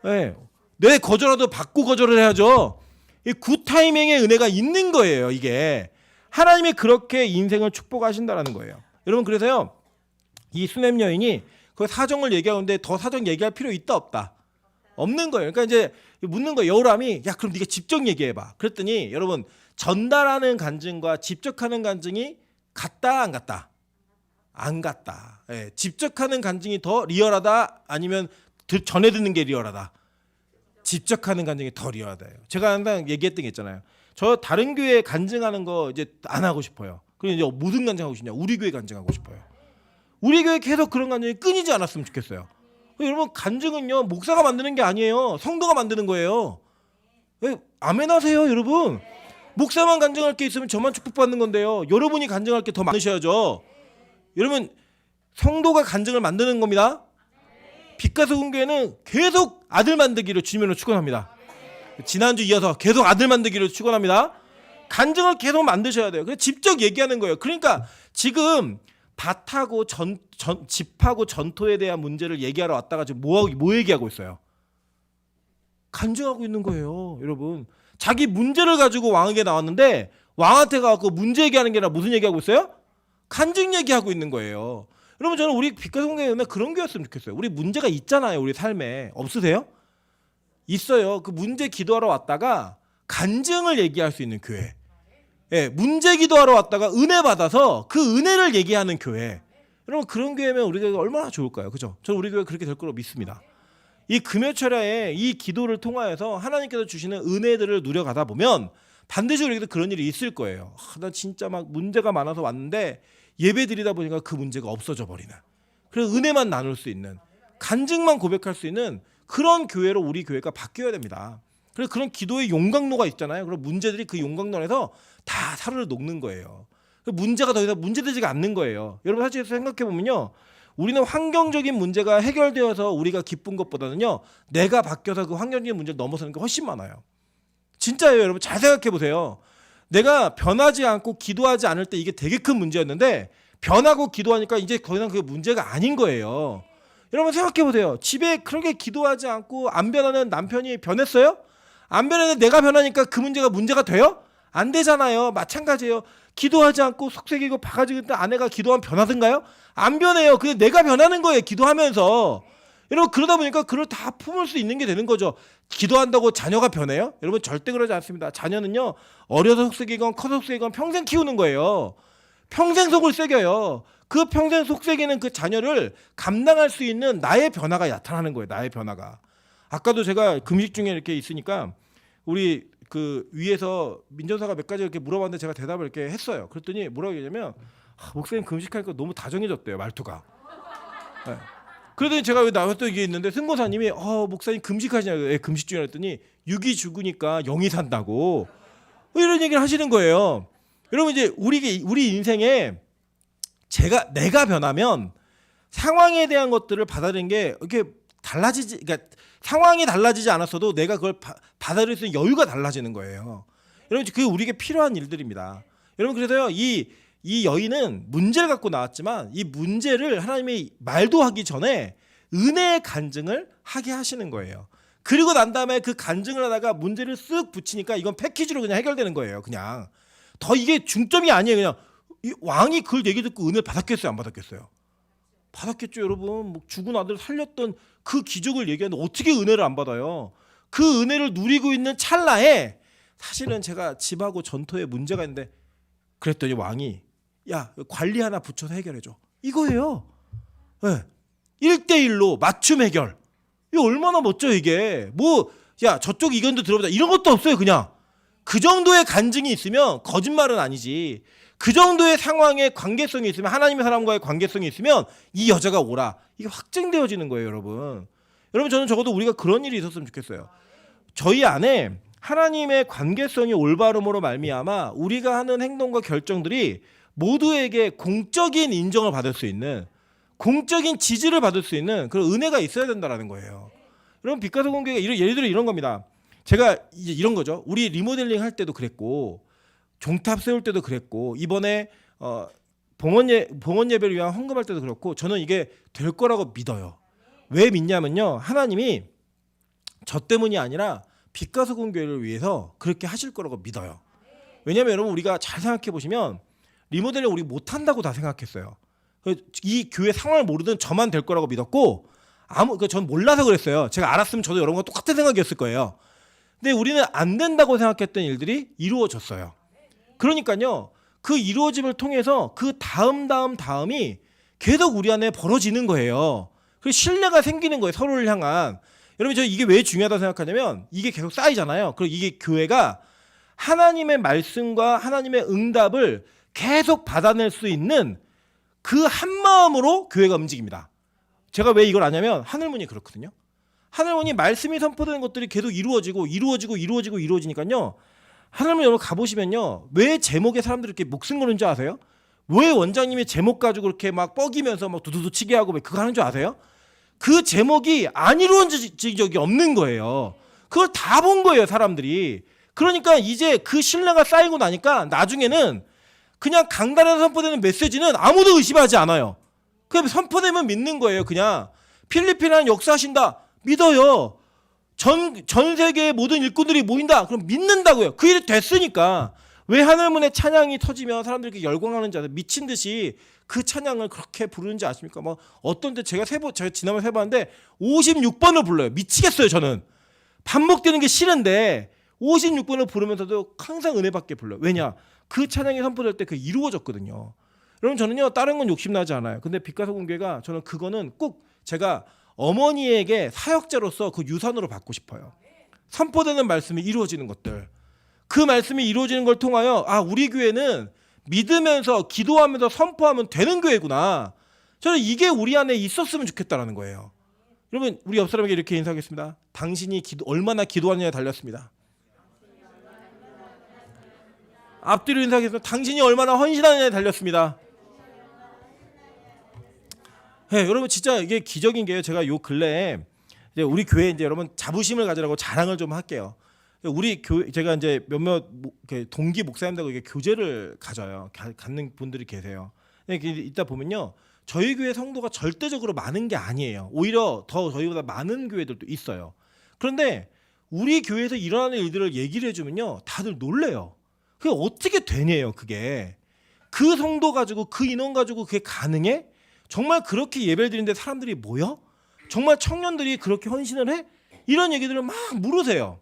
네. 내 거절라도 받고 거절을 해야죠. 이 굿 타이밍의 은혜가 있는 거예요. 이게 하나님이 그렇게 인생을 축복하신다라는 거예요. 여러분 그래서요 이 수넴 여인이 그 사정을 얘기하는데 더 사정 얘기할 필요 있다 없다? 없는 거예요. 그러니까 이제 묻는 거예요. 여우람이 야 그럼 네가 직접 얘기해봐. 그랬더니 여러분 전달하는 간증과 직접하는 간증이 같다 안 같다? 안 같다. 예, 직접하는 간증이 더 리얼하다 아니면 전해 듣는 게 리얼하다? 직접하는 간증이 더 리얼하다요. 제가 항상 얘기했던 게 있잖아요. 저 다른 교회 간증하는 거 이제 안 하고 싶어요. 그리고 이제 무슨 간증하고 싶냐? 우리 교회 간증하고 싶어요. 우리 교회 계속 그런 간증이 끊이지 않았으면 좋겠어요. 여러분 간증은요 목사가 만드는 게 아니에요. 성도가 만드는 거예요. 왜 아멘 하세요 여러분. 목사만 간증할 게 있으면 저만 축복받는 건데요. 여러분이 간증할 게 더 많으셔야죠. 여러분 성도가 간증을 만드는 겁니다. 빛가서 공교회는 계속 아들 만들기를 주님으로 축원합니다. 지난주 이어서 계속 아들 만들기를 축원합니다. 간증을 계속 만드셔야 돼요. 그래서 직접 얘기하는 거예요. 그러니까 지금 밭하고 집하고 전토에 대한 문제를 얘기하러 왔다가 지금 뭐 얘기하고 있어요? 간증하고 있는 거예요, 여러분. 자기 문제를 가지고 왕에게 나왔는데 왕한테 가서 문제 얘기하는 게 아니라 무슨 얘기하고 있어요? 간증 얘기하고 있는 거예요. 여러분 저는 우리 빛가서 공교회 그런 교회였으면 좋겠어요. 우리 문제가 있잖아요, 우리 삶에. 없으세요? 있어요. 그 문제 기도하러 왔다가 간증을 얘기할 수 있는 교회. 예, 문제 기도하러 왔다가 은혜 받아서 그 은혜를 얘기하는 교회. 여러분 그런 교회면 우리 교회가 얼마나 좋을까요? 그죠? 저는 우리 교회 그렇게 될 거로 믿습니다. 이 금요철야에 이 기도를 통하여서 하나님께서 주시는 은혜들을 누려가다 보면 반드시 우리에게도 그런 일이 있을 거예요. 나 진짜 막 문제가 많아서 왔는데 예배 드리다 보니까 그 문제가 없어져 버리는. 그래서 은혜만 나눌 수 있는, 간증만 고백할 수 있는 그런 교회로 우리 교회가 바뀌어야 됩니다. 그래서 그런 기도의 용광로가 있잖아요. 그럼 문제들이 그 용광로 안에서 다 사르르 녹는 거예요. 문제가 더 이상 문제되지가 않는 거예요. 여러분 사실 생각해 보면요, 우리는 환경적인 문제가 해결되어서 우리가 기쁜 것보다는요, 내가 바뀌어서 그 환경적인 문제를 넘어서는 게 훨씬 많아요. 진짜예요, 여러분. 잘 생각해 보세요. 내가 변하지 않고 기도하지 않을 때 이게 되게 큰 문제였는데 변하고 기도하니까 이제 더 이상 그게 문제가 아닌 거예요. 여러분 생각해 보세요. 집에 그렇게 기도하지 않고 안 변하는 남편이 변했어요? 안 변했는데 내가 변하니까 그 문제가 돼요? 안 되잖아요. 마찬가지예요. 기도하지 않고 속색이고 바가지고 있던 아내가 기도하면 변하던가요? 안 변해요. 그게 내가 변하는 거예요. 기도하면서. 여러분 그러다 보니까 그걸 다 품을 수 있는 게 되는 거죠. 기도한다고 자녀가 변해요? 여러분 절대 그러지 않습니다. 자녀는요 어려서 속색이건 커서 속색이건 평생 키우는 거예요. 평생 속을 새겨요. 그 평생 속색이는 그 자녀를 감당할 수 있는 나의 변화가 나타나는 거예요. 나의 변화가. 아까도 제가 금식 중에 이렇게 있으니까 우리 그 위에서 민정사가 몇 가지 이렇게 물어봤는데 제가 대답을 이렇게 했어요. 그랬더니 뭐라고 얘기냐면 목사님 금식하니까 너무 다정해졌대요. 말투가. 네. 그러더니 제가 여기 나왔던 게 있는데 승고사님이 목사님 금식하시냐고. 예, 금식 중이라 했더니 육이 죽으니까 영이 산다고 이런 얘기를 하시는 거예요. 여러분 이제 우리 인생에 내가 변하면 상황에 대한 것들을 받아들이는 게 이렇게 달라지지, 그러니까 상황이 달라지지 않았어도 내가 그걸 받아들일 수 있는 여유가 달라지는 거예요. 여러분 그게 우리에게 필요한 일들입니다. 여러분 그래서요 이 여인은 문제를 갖고 나왔지만 이 문제를 하나님이 말도 하기 전에 은혜의 간증을 하게 하시는 거예요. 그리고 난 다음에 그 간증을 하다가 문제를 쓱 붙이니까 이건 패키지로 그냥 해결되는 거예요. 그냥 더 이게 중점이 아니에요. 그냥 이 왕이 그걸 얘기 듣고 은혜를 받았겠어요? 안 받았겠어요? 받았겠죠. 여러분 뭐 죽은 아들 살렸던 그 기적을 얘기하는데 어떻게 은혜를 안 받아요? 그 은혜를 누리고 있는 찰나에 사실은 제가 집하고 전토에 문제가 있는데 그랬더니 왕이 야 관리 하나 붙여서 해결해줘 이거예요. 네. 1대1로 맞춤 해결. 이거 얼마나 멋져 이게. 뭐 야 저쪽 의견도 들어보자 이런 것도 없어요. 그냥 그 정도의 간증이 있으면 거짓말은 아니지. 그 정도의 상황에 관계성이 있으면 하나님의 사람과의 관계성이 있으면 이 여자가 오라. 이게 확증되어지는 거예요. 여러분 저는 적어도 우리가 그런 일이 있었으면 좋겠어요. 저희 안에 하나님의 관계성이 올바름으로 말미암아 우리가 하는 행동과 결정들이 모두에게 공적인 인정을 받을 수 있는, 공적인 지지를 받을 수 있는 그런 은혜가 있어야 된다는 거예요. 여러분 빛가서 공교회가 예를 들어 이런 겁니다. 제가 이제 이런 거죠. 우리 리모델링 할 때도 그랬고 종탑 세울 때도 그랬고 이번에 봉헌 예배를 위한 헌금할 때도 그렇고 저는 이게 될 거라고 믿어요. 왜 믿냐면요. 하나님이 저 때문이 아니라 빛가서 공교회를 위해서 그렇게 하실 거라고 믿어요. 왜냐하면 여러분 우리가 잘 생각해 보시면 리모델링 우리 못한다고 다 생각했어요. 이 교회 상황을 모르던 저만 될 거라고 믿었고 전 몰라서 그랬어요. 제가 알았으면 저도 여러분과 똑같은 생각이었을 거예요. 근데 우리는 안 된다고 생각했던 일들이 이루어졌어요. 그러니까요. 그 이루어짐을 통해서 그 다음이 계속 우리 안에 벌어지는 거예요. 그래서 신뢰가 생기는 거예요. 서로를 향한. 여러분 저 이게 왜 중요하다고 생각하냐면 이게 계속 쌓이잖아요. 그리고 이게 교회가 하나님의 말씀과 하나님의 응답을 계속 받아낼 수 있는 그 한마음으로 교회가 움직입니다. 제가 왜 이걸 아냐면 하늘문이 그렇거든요. 하늘문이 말씀이 선포되는 것들이 계속 이루어지니까요. 하늘문 여러분 가보시면요. 왜 제목에 사람들이 이렇게 목숨 거는 줄 아세요? 왜 원장님이 제목 가지고 이렇게 막 뻐기면서 막 두두두 치게 하고 그거 하는 줄 아세요? 그 제목이 안 이루어진 적이 없는 거예요. 그걸 다 본 거예요, 사람들이. 그러니까 이제 그 신뢰가 쌓이고 나니까 나중에는 그냥 강단에서 선포되는 메시지는 아무도 의심하지 않아요. 그냥 선포되면 믿는 거예요, 그냥. 필리핀은 역사하신다. 믿어요. 전 세계의 모든 일꾼들이 모인다. 그럼 믿는다고요. 그 일이 됐으니까. 왜 하늘문의 찬양이 터지면 사람들이 이렇게 열광하는지 아세요? 미친 듯이 그 찬양을 그렇게 부르는지 아십니까? 뭐 어떤 때 제가 지난번에 세봤는데 56번을 불러요. 미치겠어요, 저는. 반복되는 게 싫은데 56번을 부르면서도 항상 은혜받게 불러요. 왜냐? 그 찬양이 선포될 때 그 이루어졌거든요. 여러분 저는요 다른 건 욕심나지 않아요. 근데 빛과 소금 교회가 저는 그거는 꼭 제가 어머니에게 사역자로서 그 유산으로 받고 싶어요. 선포되는 말씀이 이루어지는 것들. 그 말씀이 이루어지는 걸 통하여 우리 교회는 믿으면서 기도하면서 선포하면 되는 교회구나. 저는 이게 우리 안에 있었으면 좋겠다라는 거예요. 여러분 우리 옆 사람에게 이렇게 인사하겠습니다. 당신이 얼마나 기도하느냐에 달렸습니다. 앞뒤로 인사하겠습니다. 당신이 얼마나 헌신하느냐에 달렸습니다. 네, 여러분 진짜 이게 기적인 게요. 제가 요 근래에 이제 우리 교회 이제 여러분 자부심을 가지라고 자랑을 좀 할게요. 우리 교회 제가 이제 몇몇 동기 목사님들하고 이게 교제를 가져요. 갖는 분들이 계세요. 이따 보면요, 저희 교회 성도가 절대적으로 많은 게 아니에요. 오히려 더 저희보다 많은 교회들도 있어요. 그런데 우리 교회에서 일어나는 일들을 얘기를 해주면요, 다들 놀래요. 그게 어떻게 되냐요, 그게. 그 성도 가지고 그 인원 가지고 그게 가능해? 정말 그렇게 예배를 드리는데 사람들이 모여? 정말 청년들이 그렇게 헌신을 해? 이런 얘기들을 막 물으세요.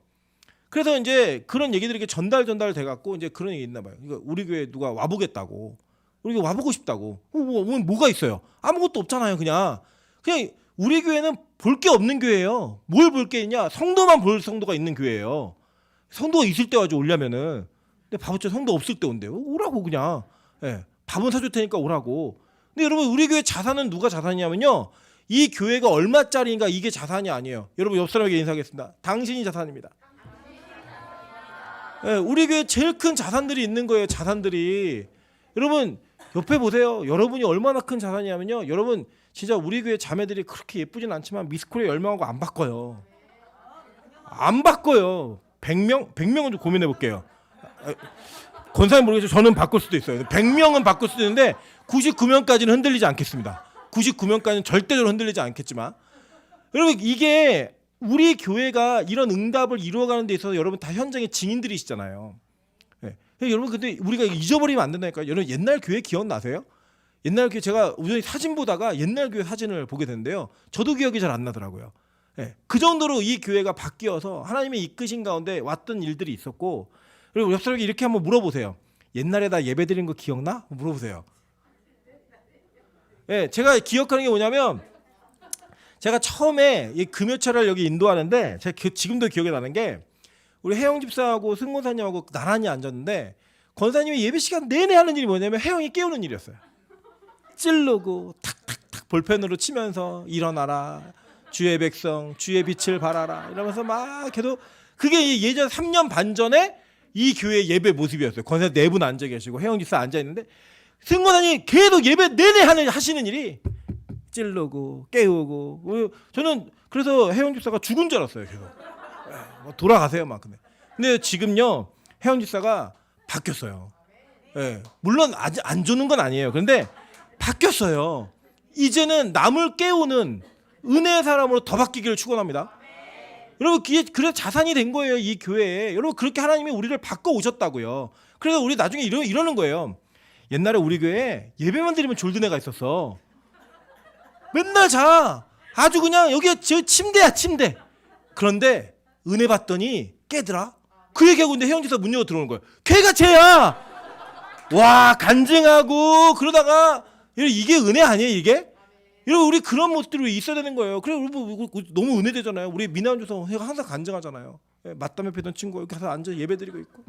그래서 이제 그런 얘기들이 이렇게 전달 돼 갖고 이제 그런 얘기 있나 봐요. 그러니까 우리 교회 누가 와보겠다고, 우리 와보고 싶다고. 뭐가 있어요? 아무것도 없잖아요. 그냥 우리 교회는 볼 게 없는 교회예요. 뭘 볼 게 있냐? 성도만 볼 성도가 있는 교회예요. 성도가 있을 때 와서 오려면은. 근데 바보처럼 성도 없을 때 온대요. 오라고 그냥. 예, 밥은 사줄 테니까 오라고. 근데 여러분 우리 교회 자산은 누가 자산이냐면요, 이 교회가 얼마짜리인가 이게 자산이 아니에요. 여러분 옆 사람에게 인사하겠습니다. 당신이 자산입니다. 예, 우리 교회 제일 큰 자산들이 있는 거예요. 자산들이. 여러분 옆에 보세요. 여러분이 얼마나 큰 자산이냐면요, 여러분 진짜 우리 교회 자매들이 그렇게 예쁘진 않지만 미스코리아 10명하고 안 바꿔요. 안 바꿔요. 100명은 좀 고민해 볼게요. 권사님 모르겠어요. 저는 바꿀 수도 있어요. 100명은 바꿀 수도 있는데 99명까지는 흔들리지 않겠습니다. 99명까지는 절대적으로 흔들리지 않겠지만, 여러분 이게 우리 교회가 이런 응답을 이루어가는 데 있어서 여러분 다 현장의 증인들이시잖아요. 네. 여러분 근데 우리가 잊어버리면 안 된다니까요. 여러분 옛날 교회 기억나세요? 옛날 교회 제가 우연히 사진 보다가 옛날 교회 사진을 보게 됐는데요, 저도 기억이 잘 안 나더라고요. 네. 그 정도로 이 교회가 바뀌어서 하나님의 이끄신 가운데 왔던 일들이 있었고, 그리고 옆 사람에게 이렇게 한번 물어보세요. 옛날에 나 예배 드린 거 기억나? 물어보세요. 네, 제가 기억하는 게 뭐냐면, 제가 처음에 이 금요철을 여기 인도하는데 제가 지금도 기억이 나는 게, 우리 혜영 집사하고 승 권사님하고 나란히 앉았는데 권사님이 예배 시간 내내 하는 일이 뭐냐면 혜영이 깨우는 일이었어요. 찌르고 탁탁탁 볼펜으로 치면서 일어나라, 주의 백성 주의 빛을 발하라 이러면서 막 계속, 그게 예전 3년 반 전에 이 교회 예배 모습이었어요. 권사님 4분 앉아 계시고 혜영 집사 앉아 있는데 승 권사님이 계속 예배 내내 하시는 일이 찌르고 깨우고. 저는 그래서 혜영 집사가 죽은 줄 알았어요. 계속 돌아가세요 막. 근데 지금요 혜영 집사가 바뀌었어요. 네, 물론 아직 안 주는 건 아니에요. 그런데 바뀌었어요. 이제는 남을 깨우는 은혜의 사람으로 더 바뀌기를 축원합니다. 여러분 그래 자산이 된 거예요, 이 교회에. 여러분 그렇게 하나님이 우리를 바꿔 오셨다고요. 그래서 우리 나중에 이러는 거예요. 옛날에 우리 교회에 예배만 드리면 졸든 애가 있었어. 맨날 자. 아주 그냥 여기가 저 침대야 침대. 그런데 은혜 받더니 깨더라. 그 얘기하고 있는데 헤어지서 문 열고 들어오는 거야. 걔가 쟤야. 와 간증하고 그러다가 이게 은혜 아니에요 이게? 여러분 우리 그런 모습들이 있어야 되는 거예요. 그래 여러분 너무 은혜되잖아요. 우리 미나주서 항상 간증하잖아요. 예, 맞담에 패던 친구 여기 가서 앉아 예배드리고 있고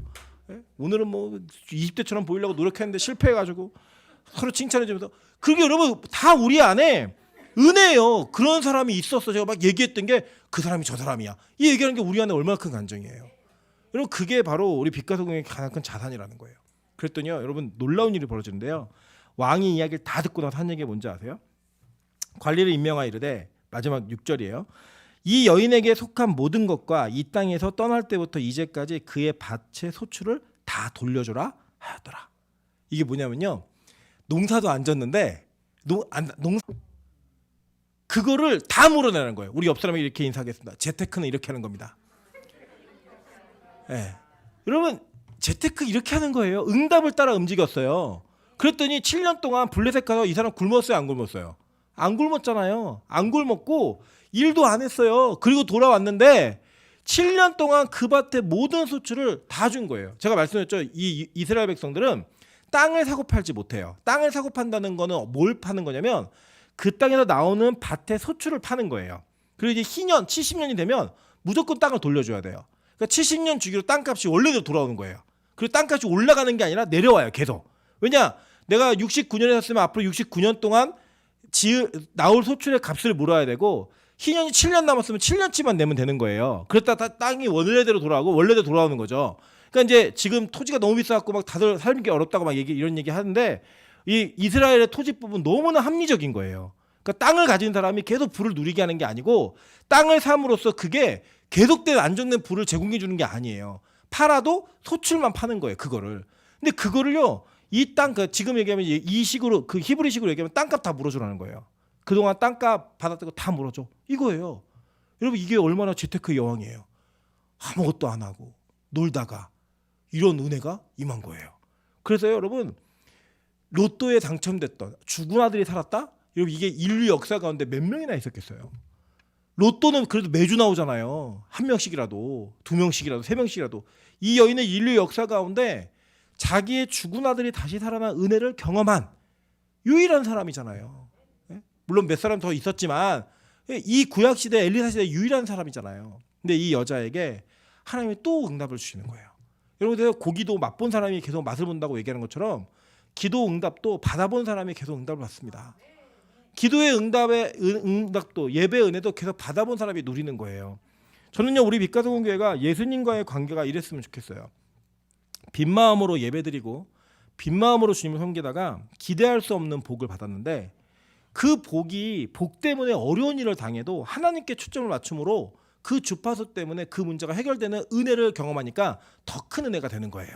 예? 오늘은 뭐 20대처럼 보이려고 노력했는데 실패해가지고 서로 칭찬해주면서 그게 여러분 다 우리 안에 은혜예요. 그런 사람이 있었어. 제가 막 얘기했던 게 그 사람이 저 사람이야. 이 얘기하는 게 우리 안에 얼마나 큰 감정이에요. 여러분 그게 바로 우리 빛가소공의 가장 큰 자산이라는 거예요. 그랬더니요 여러분 놀라운 일이 벌어지는데요. 왕이 이야기를 다 듣고 나서 한 얘기가 뭔지 아세요? 관리를 임명하여 이르되 마지막 6절이에요. 이 여인에게 속한 모든 것과 이 땅에서 떠날 때부터 이제까지 그의 밭의 소출을 다 돌려주라 하였더라. 이게 뭐냐면요. 농사도 안 졌는데 그거를 다 물어내는 거예요. 우리 옆 사람이 이렇게 인사하겠습니다. 재테크는 이렇게 하는 겁니다. 네. 여러분 재테크 이렇게 하는 거예요. 응답을 따라 움직였어요. 그랬더니 7년 동안 블레셋 가서 이 사람 굶었어요 안 굶었어요? 안 굶었잖아요. 안 굶었고 일도 안 했어요. 그리고 돌아왔는데 7년 동안 그 밭의 모든 소출을 다 준 거예요. 제가 말씀드렸죠. 이 이스라엘 백성들은 땅을 사고 팔지 못해요. 땅을 사고 판다는 거는 뭘 파는 거냐면 그 땅에서 나오는 밭의 소출을 파는 거예요. 그리고 이제 희년 70년이 되면 무조건 땅을 돌려줘야 돼요. 그러니까 70년 주기로 땅값이 원래대로 돌아오는 거예요. 그리고 땅값이 올라가는 게 아니라 내려와요. 계속. 왜냐? 내가 69년에 샀으면 앞으로 69년 동안 나올 소출의 값을 물어야 되고 희년이 7년 남았으면 7년치만 내면 되는 거예요. 그랬다 땅이 원래대로 돌아오고 원래대로 돌아오는 거죠. 그러니까 이제 지금 토지가 너무 비싸갖고 막 다들 살기 어렵다고 막 이런 얘기 하는데 이 이스라엘의 토지법은 너무나 합리적인 거예요. 그러니까 땅을 가진 사람이 계속 부를 누리게 하는 게 아니고 땅을 삼으로써 그게 계속된 안정된 부를 제공해 주는 게 아니에요. 팔아도 소출만 파는 거예요. 그거를. 근데 그거를요. 이 땅 지금 얘기하면 이 식으로 그 히브리식으로 얘기하면 땅값 다 물어주라는 거예요. 그동안 땅값 받았던 거 다 물어줘. 이거예요. 여러분 이게 얼마나 재테크 여왕이에요. 아무것도 안 하고 놀다가 이런 은혜가 임한 거예요. 그래서 여러분 로또에 당첨됐던 죽은 아들이 살았다? 여러분 이게 인류 역사 가운데 몇 명이나 있었겠어요. 로또는 그래도 매주 나오잖아요. 한 명씩이라도 두 명씩이라도 세 명씩이라도. 이 여인은 인류 역사 가운데 자기의 죽은 아들이 다시 살아난 은혜를 경험한 유일한 사람이잖아요. 물론 몇 사람 더 있었지만 이 구약시대 엘리사 시대 유일한 사람이잖아요. 근데 이 여자에게 하나님이 또 응답을 주시는 거예요. 여러분 고기도 맛본 사람이 계속 맛을 본다고 얘기하는 것처럼 기도 응답도 받아본 사람이 계속 응답을 받습니다. 기도의 응답도 예배의 은혜도 계속 받아본 사람이 누리는 거예요. 저는요 우리 빛가소공교회가 예수님과의 관계가 이랬으면 좋겠어요. 빈 마음으로 예배드리고 빈 마음으로 주님을 섬기다가 기대할 수 없는 복을 받았는데 그 복이 복 때문에 어려운 일을 당해도 하나님께 초점을 맞춤으로 그 주파수 때문에 그 문제가 해결되는 은혜를 경험하니까 더 큰 은혜가 되는 거예요.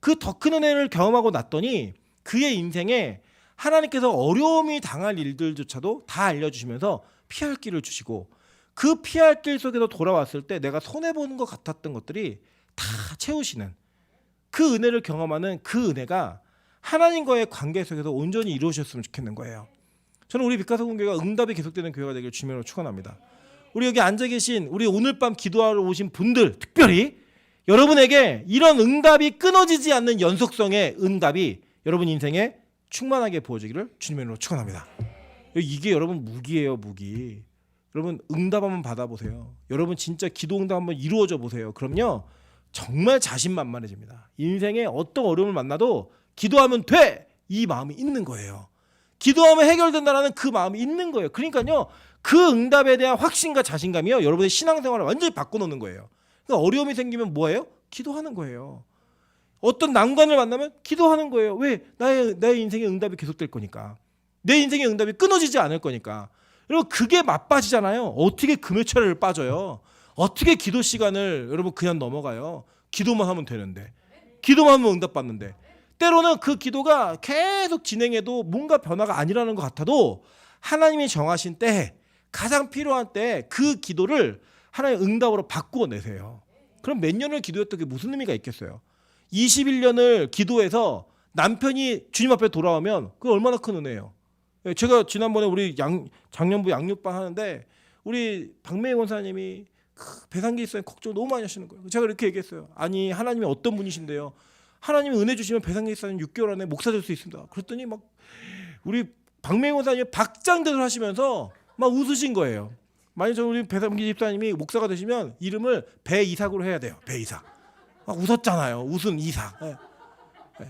그 더 큰 은혜를 경험하고 났더니 그의 인생에 하나님께서 어려움이 당할 일들조차도 다 알려주시면서 피할 길을 주시고 그 피할 길 속에서 돌아왔을 때 내가 손해보는 것 같았던 것들이 다 채우시는 그 은혜를 경험하는 그 은혜가 하나님과의 관계 속에서 온전히 이루어졌으면 좋겠는 거예요. 저는 우리 빛가소공교회가 응답이 계속되는 교회가 되길 주님으로 축원합니다. 우리 여기 앉아 계신 우리 오늘 밤 기도하러 오신 분들 특별히 여러분에게 이런 응답이 끊어지지 않는 연속성의 응답이 여러분 인생에 충만하게 부어지기를 주님으로 축원합니다. 이게 여러분 무기예요, 무기. 여러분 응답 한번 받아보세요. 여러분 진짜 기도 응답 한번 이루어져 보세요. 그럼요 정말 자신만만해집니다. 인생에 어떤 어려움을 만나도 기도하면 돼! 이 마음이 있는 거예요. 기도하면 해결된다는 그 마음이 있는 거예요. 그러니까요 그 응답에 대한 확신과 자신감이요 여러분의 신앙생활을 완전히 바꿔놓는 거예요. 그러니까 어려움이 생기면 뭐예요? 기도하는 거예요. 어떤 난관을 만나면 기도하는 거예요. 왜? 나의 인생의 응답이 계속될 거니까. 내 인생의 응답이 끊어지지 않을 거니까. 여러분 그게 맛빠지잖아요. 어떻게 금요철을 빠져요? 어떻게 기도 시간을 여러분 그냥 넘어가요? 기도만 하면 되는데. 기도만 하면 응답받는데. 때로는 그 기도가 계속 진행해도 뭔가 변화가 아니라는 것 같아도 하나님이 정하신 때에 가장 필요한 때에 그 기도를 하나님의 응답으로 바꾸어 내세요. 그럼 몇 년을 기도했던 게 무슨 의미가 있겠어요? 21년을 기도해서 남편이 주님 앞에 돌아오면 그 얼마나 큰 은혜예요. 예, 제가 지난번에 우리 장년부 양육방 하는데 우리 박매희 원사님이 배상기 있어요. 걱정 너무 많이 하시는 거예요. 제가 이렇게 얘기했어요. 아니 하나님이 어떤 분이신데요? 하나님이 은혜 주시면 배상기 있어요. 6개월 안에 목사 될 수 있습니다. 그랬더니 막 우리 박매희 원사님이 박장대소를 하시면서 막 웃으신 거예요. 만약 우리 배상기 집사님이 목사가 되시면 이름을 배이삭으로 해야 돼요. 배이삭. 막 웃었잖아요. 웃은 이삭. 예. 예.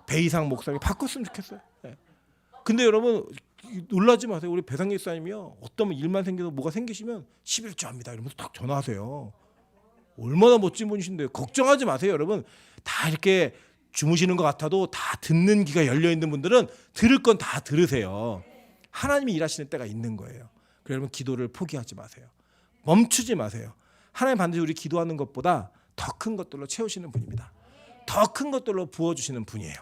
배이삭 목사님 바꿨으면 좋겠어요. 예. 근데 여러분 놀라지 마세요. 우리 배상기 집사님이요. 어떤 일만 생겨서 뭐가 생기시면 11조 합니다. 이러면서 딱 전화하세요. 얼마나 멋진 분이신데요. 걱정하지 마세요. 여러분 다 이렇게 주무시는 것 같아도 다 듣는 귀가 열려 있는 분들은 들을 건 다 들으세요. 하나님이 일하시는 때가 있는 거예요. 그래서 여러분 기도를 포기하지 마세요. 멈추지 마세요. 하나님 반드시 우리 기도하는 것보다 더 큰 것들로 채우시는 분입니다. 더 큰 것들로 부어주시는 분이에요.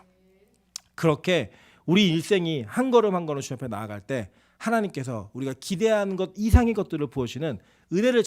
그렇게 우리 일생이 한 걸음 한 걸음 주님 앞에 나아갈 때 하나님께서 우리가 기대하는 것 이상의 것들을 부어주시는 은혜를